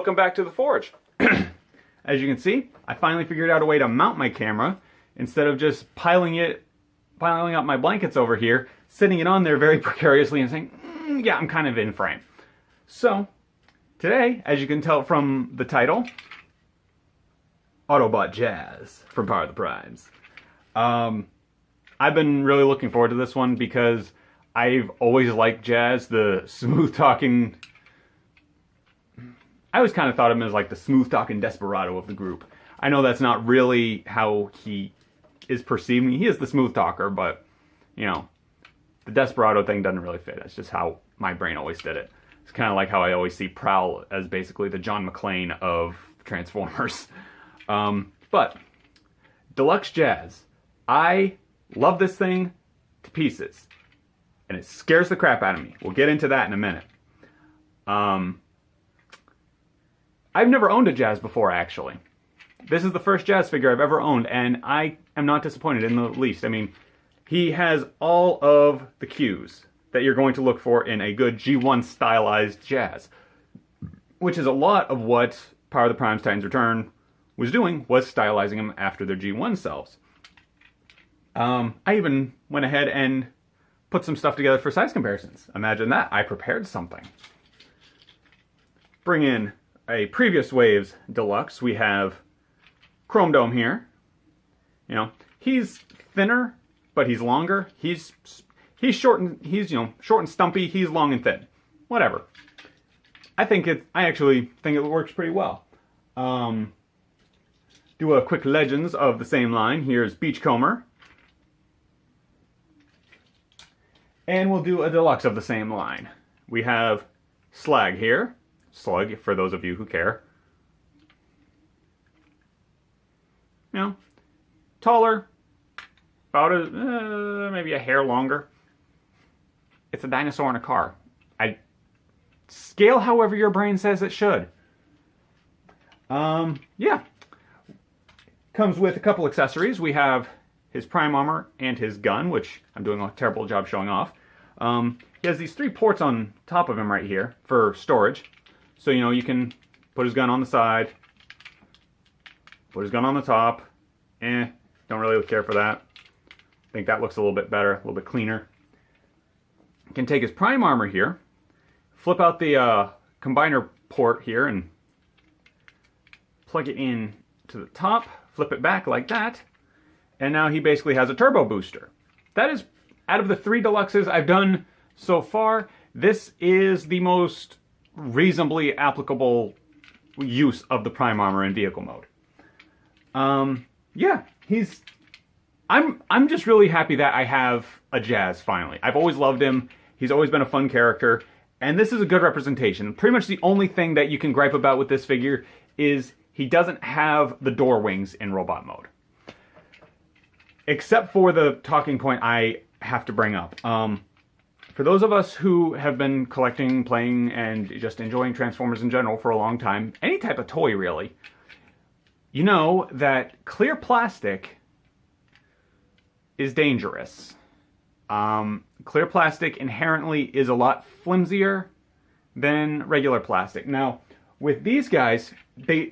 welcome back to the forge. As you can see, I finally figured out a way to mount my camera instead of just piling up my blankets over here, sitting it on there very precariously and saying, yeah, I'm kind of in frame. So, today, as you can tell from the title, Autobot Jazz from Power of the Primes. I've been really looking forward to this one because I've always liked Jazz, the smooth-talking... I always kind of thought of him as like the smooth-talking desperado of the group. I know that's not really how he is perceived. He is the smooth talker, but, you know, the desperado thing doesn't really fit. That's just how my brain always did it. It's kind of like how I always see Prowl as basically the John McClane of Transformers. But, Deluxe Jazz. I love this thing to pieces. And it scares the crap out of me. We'll get into that in a minute. I've never owned a Jazz before, actually. This is the first Jazz figure I've ever owned, and I am not disappointed in the least. I mean, he has all of the cues that you're going to look for in a good G1 stylized Jazz. Which is a lot of what Power of the Primes Titans Return was doing, was stylizing them after their G1 selves. I even went ahead and put some stuff together for size comparisons. Imagine that. I prepared something. Bring in a previous Waves Deluxe. We have Chrome Dome here. You know, he's thinner, but he's longer. He's short and short and stumpy. He's long and thin. Whatever. I actually think it works pretty well. Do a quick Legends of the same line. Here's Beachcomber. And we'll do a Deluxe of the same line. We have Slag here. Slug, for those of you who care. You know, taller, about maybe a hair longer. It's a dinosaur in a car. Scale however your brain says it should. Yeah. Comes with a couple accessories. We have his prime armor and his gun, which I'm doing a terrible job showing off. He has these 3 ports on top of him right here for storage. So, you know, you can put his gun on the side, put his gun on the top. Don't really care for that. I think that looks a little bit better, a little bit cleaner. You can take his prime armor here, flip out the combiner port here and plug it in to the top, flip it back like that, and now he basically has a turbo booster. That is, out of the 3 Deluxes I've done so far, this is the most reasonably applicable use of the prime armor in vehicle mode. Yeah, I'm just really happy that I have a Jazz finally. I've always loved him. He's always been a fun character, and this is a good representation. Pretty much the only thing that you can gripe about with this figure is he doesn't have the door wings in robot mode. Except for the talking point I have to bring up. For those of us who have been collecting, playing, and just enjoying Transformers in general for a long time, any type of toy really, you know that clear plastic is dangerous. Clear plastic inherently is a lot flimsier than regular plastic. Now, with these guys,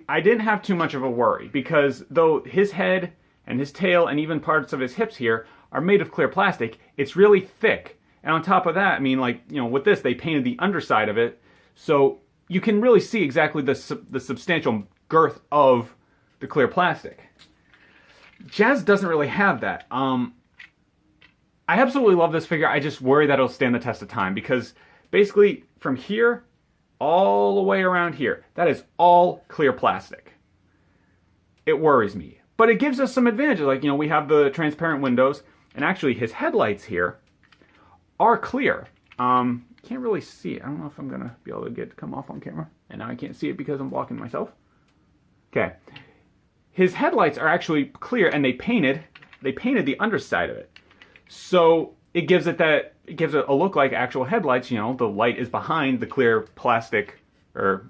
I didn't have too much of a worry, because though his head and his tail and even parts of his hips here are made of clear plastic, it's really thick. And on top of that, I mean, like, you know, with this, they painted the underside of it, so you can really see exactly the substantial girth of the clear plastic. Jazz doesn't really have that. I absolutely love this figure. I just worry that it'll stand the test of time, because basically from here all the way around here, that is all clear plastic. It worries me. But it gives us some advantages. Like, you know, we have the transparent windows, and actually his headlights here are clear. Can't really see it. I don't know if I'm gonna be able to get it to come off on camera. And now I can't see it because I'm blocking myself. Okay. His headlights are actually clear, and they painted the underside of it. So it gives it a look like actual headlights. You know, the light is behind the clear plastic or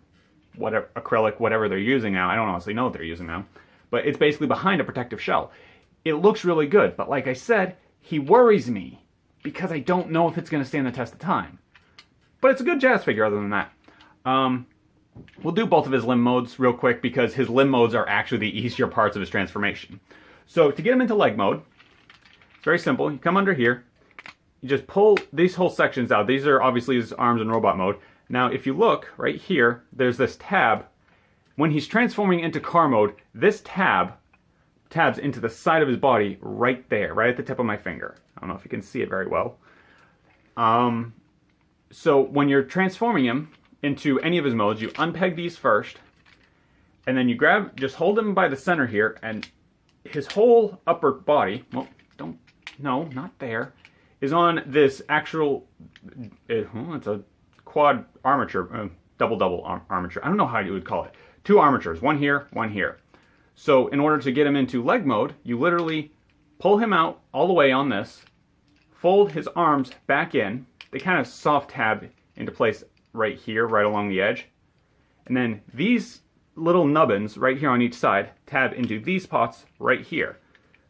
whatever, acrylic, whatever they're using now. I don't honestly know what they're using now. But it's basically behind a protective shell. It looks really good, but like I said, he worries me because I don't know if it's going to stand the test of time. But it's a good Jazz figure other than that. we'll do both of his limb modes real quick because his limb modes are actually the easier parts of his transformation. So to get him into leg mode, it's very simple. You come under here, you just pull these whole sections out. These are obviously his arms in robot mode. Now if you look right here, there's this tab. When he's transforming into car mode, this tabs into the side of his body right there, right at the tip of my finger. I don't know if you can see it very well. So when you're transforming him into any of his modes, you unpeg these first, and then you just hold him by the center here, and his whole upper body, well, no, not there, is on this actual, it's a quad armature, double armature. I don't know how you would call it. 2 armatures, one here, one here. So in order to get him into leg mode, you literally pull him out all the way on this, fold his arms back in. They kind of soft tab into place right here, right along the edge. And then these little nubbins right here on each side tab into these spots right here.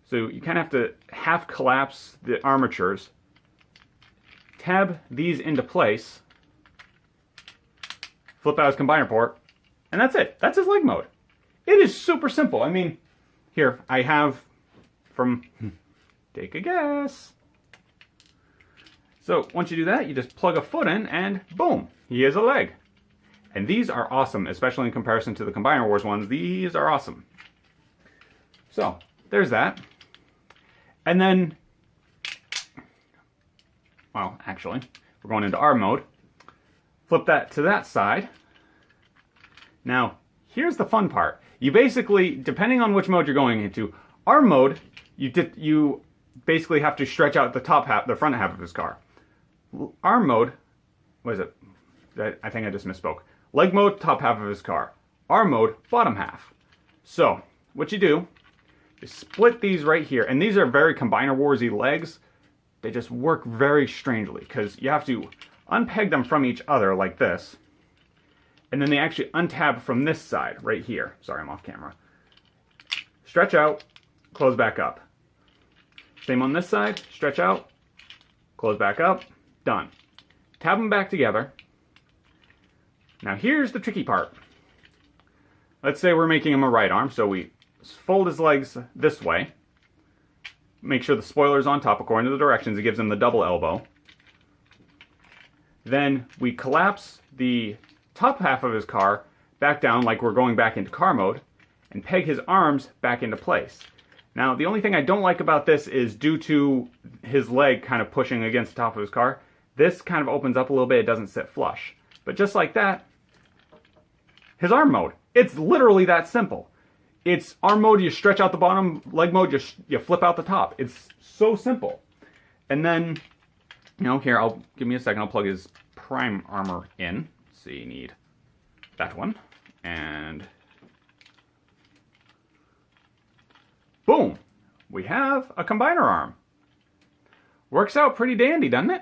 So you kind of have to half collapse the armatures, tab these into place, flip out his combiner port, and that's it. That's his leg mode. It is super simple. I mean, here, I have from, take a guess. So once you do that, you just plug a foot in and boom, he is a leg. And these are awesome, especially in comparison to the Combiner Wars ones. These are awesome. So there's that. And then, well, actually, we're going into arm mode. Flip that to that side. Now, here's the fun part. You basically, depending on which mode you're going into, arm mode, you basically have to stretch out the top half, the front half of his car. Arm mode, what is it? I think I just misspoke. Leg mode, top half of his car. Arm mode, bottom half. So, what you do is split these right here, and these are very Combiner Warsy legs. They just work very strangely, because you have to unpeg them from each other like this, and then they actually untab from this side, right here. Sorry, I'm off camera. Stretch out, close back up. Same on this side, stretch out, close back up, done. Tab them back together. Now here's the tricky part. Let's say we're making him a right arm, so we fold his legs this way. Make sure the spoiler's on top according to the directions. It gives him the double elbow. Then we collapse the top half of his car back down like we're going back into car mode and peg his arms back into place. Now the only thing I don't like about this is due to his leg kind of pushing against the top of his car, this kind of opens up a little bit, it doesn't sit flush. But just like that, his arm mode. It's literally that simple. It's arm mode, you stretch out the bottom, leg mode, you flip out the top. It's so simple. And then, you know, here, give me a second, I'll plug his prime armor in. Let's see, you need that one. And boom, we have a combiner arm. Works out pretty dandy, doesn't it?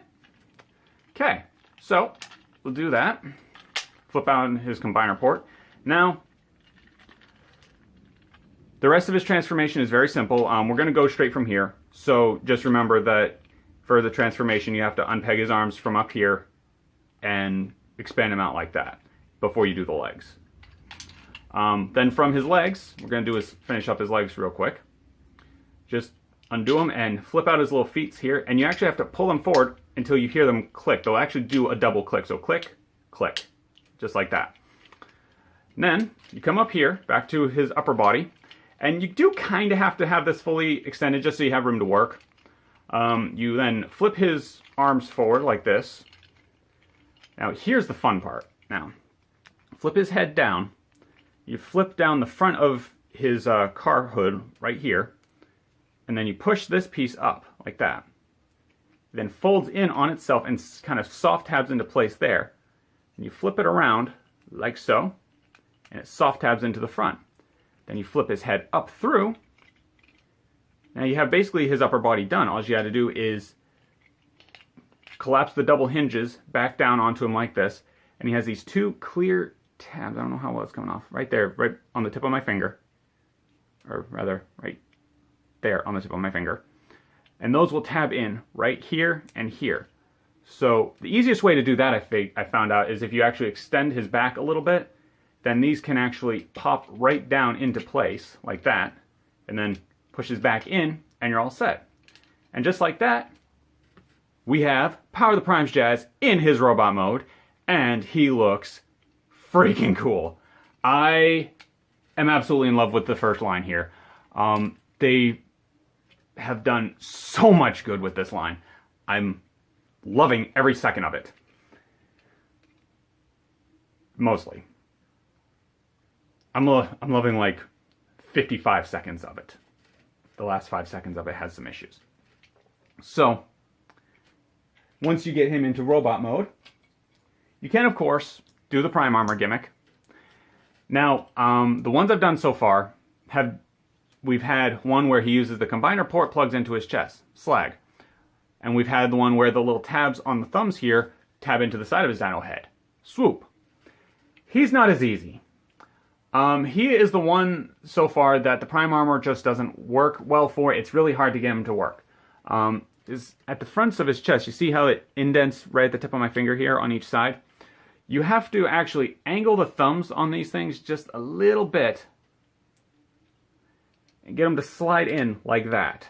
Okay, so we'll do that. Flip out his combiner port. Now, the rest of his transformation is very simple. We're going to go straight from here. So just remember that for the transformation, you have to unpeg his arms from up here and expand him out like that before you do the legs. Then from his legs, we're going to do is finish up his legs real quick. Just undo them and flip out his little feet here. And you actually have to pull them forward until you hear them click. They'll actually do a double click. So click, click, just like that. And then you come up here, back to his upper body. And you do kind of have to have this fully extended just so you have room to work. You then flip his arms forward like this. Now here's the fun part. Now, flip his head down. You flip down the front of his car hood right here. And then you push this piece up like that. It then folds in on itself and kind of soft tabs into place there. And you flip it around like so. And it soft tabs into the front. Then you flip his head up through. Now you have basically his upper body done. All you had to do is collapse the double hinges back down onto him like this. And he has these two clear tabs. I don't know how well it's coming off. Right there, right on the tip of my finger. Or rather, right there on the tip of my finger. And those will tab in right here and here. So the easiest way to do that, I found out, is if you actually extend his back a little bit then these can actually pop right down into place like that, and then pushes back in, and you're all set. And just like that, we have Power the Primes Jazz in his robot mode, and he looks freaking cool. I am absolutely in love with the first line here. They have done so much good with this line. I'm loving every second of it. Mostly. I'm loving like 55 seconds of it. The last 5 seconds of it has some issues. So, once you get him into robot mode, you can, of course, do the Prime Armor gimmick. Now, the ones I've done so far we've had one where he uses the combiner port, plugs into his chest, slag. And we've had the one where the little tabs on the thumbs here tab into the side of his dino head, swoop. He's not as easy. He is the one so far that the Prime Armor just doesn't work well for. It's really hard to get him to work. Is at the fronts of his chest, you see how it indents right at the tip of my finger here on each side? You have to actually angle the thumbs on these things just a little bit and get them to slide in like that.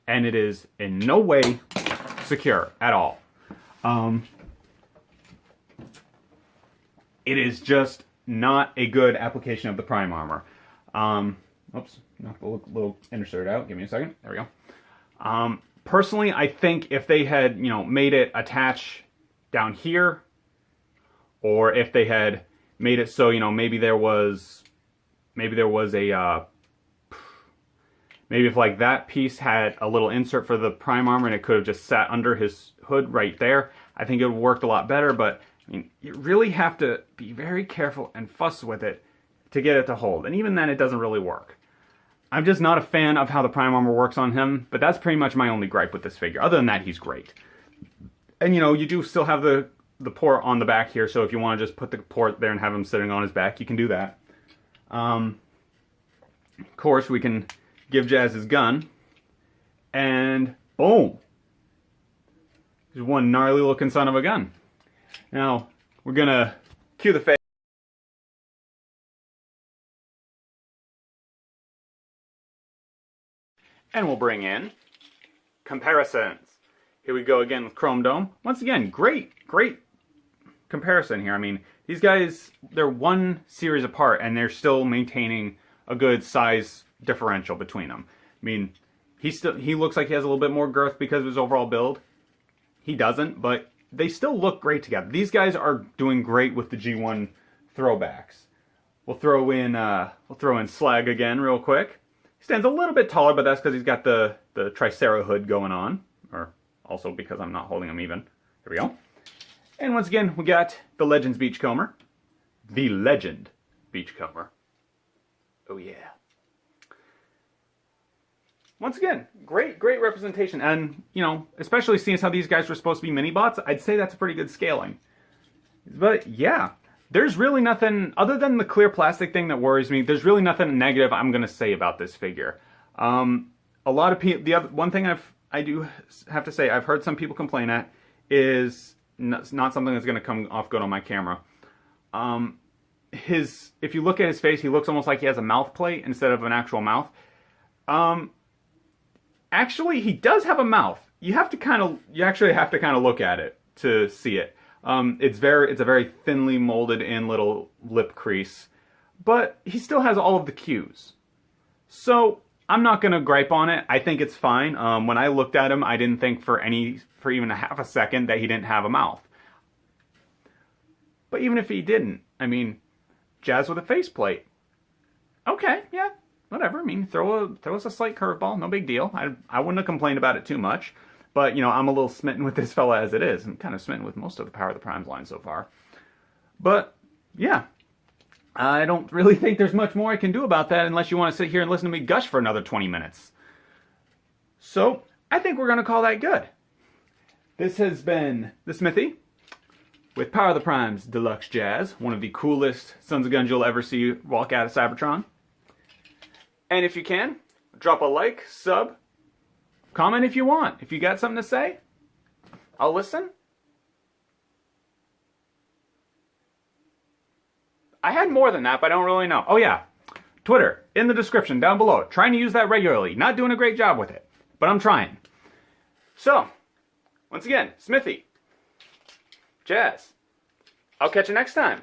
And it is in no way secure at all. It is just not a good application of the Prime Armor. Oops, knocked the little insert out. Give me a second. There we go. Personally, I think if they had, made it attach down here, or if they had made it so, maybe there was a, maybe if like that piece had a little insert for the Prime Armor and it could have just sat under his hood right there, I think it would have worked a lot better. But I mean, you really have to be very careful and fuss with it to get it to hold. And even then, it doesn't really work. I'm just not a fan of how the Prime Armor works on him, but that's pretty much my only gripe with this figure. Other than that, he's great. And, you do still have the port on the back here, so if you want to just put the port there and have him sitting on his back, you can do that. Of course, we can give Jazz his gun, and boom! There's one gnarly looking son of a gun. Now, we're gonna cue the face. And we'll bring in comparisons. Here we go again with Chrome Dome. Once again, great comparison here. I mean, these guys, they're one series apart, and they're still maintaining a good size differential between them. I mean, he looks like he has a little bit more girth because of his overall build. He doesn't, but they still look great together. These guys are doing great with the G1 throwbacks. We'll throw in Slag again real quick. He stands a little bit taller, but that's because he's got the Tricera hood going on, or also because I'm not holding him even. There we go. And once again, we got the Legends Beachcomber. The Legend Beachcomber. Oh yeah. Once again, great representation. And, especially seeing as how these guys were supposed to be mini-bots, I'd say that's a pretty good scaling. But yeah, there's really nothing, other than the clear plastic thing that worries me, there's really nothing negative I'm going to say about this figure. A lot of people, one thing I do have to say, I've heard some people complain at, is not something that's going to come off good on my camera. If you look at his face, he looks almost like he has a mouth plate instead of an actual mouth. Actually, he does have a mouth. You actually have to kind of look at it to see it. It's a very thinly molded in little lip crease, but he still has all of the cues. So I'm not gonna gripe on it. I think it's fine. When I looked at him, I didn't think for even a half a second that he didn't have a mouth. But even if he didn't, I mean, Jazz with a faceplate. Okay, yeah. Whatever, I mean, throw us a slight curveball, no big deal. I wouldn't have complained about it too much. But, I'm a little smitten with this fella as it is. I'm kind of smitten with most of the Power of the Primes line so far. But, yeah. I don't really think there's much more I can do about that unless you want to sit here and listen to me gush for another 20 minutes. So, I think we're going to call that good. This has been the Smithy with Power of the Primes Deluxe Jazz, one of the coolest Sons of Guns you'll ever see walk out of Cybertron. And if you can, drop a like, sub, comment if you want. If you got something to say, I'll listen. I had more than that, but I don't really know. Oh yeah, Twitter, in the description down below. Trying to use that regularly. Not doing a great job with it, but I'm trying. So, once again, Smithy, Jazz, I'll catch you next time.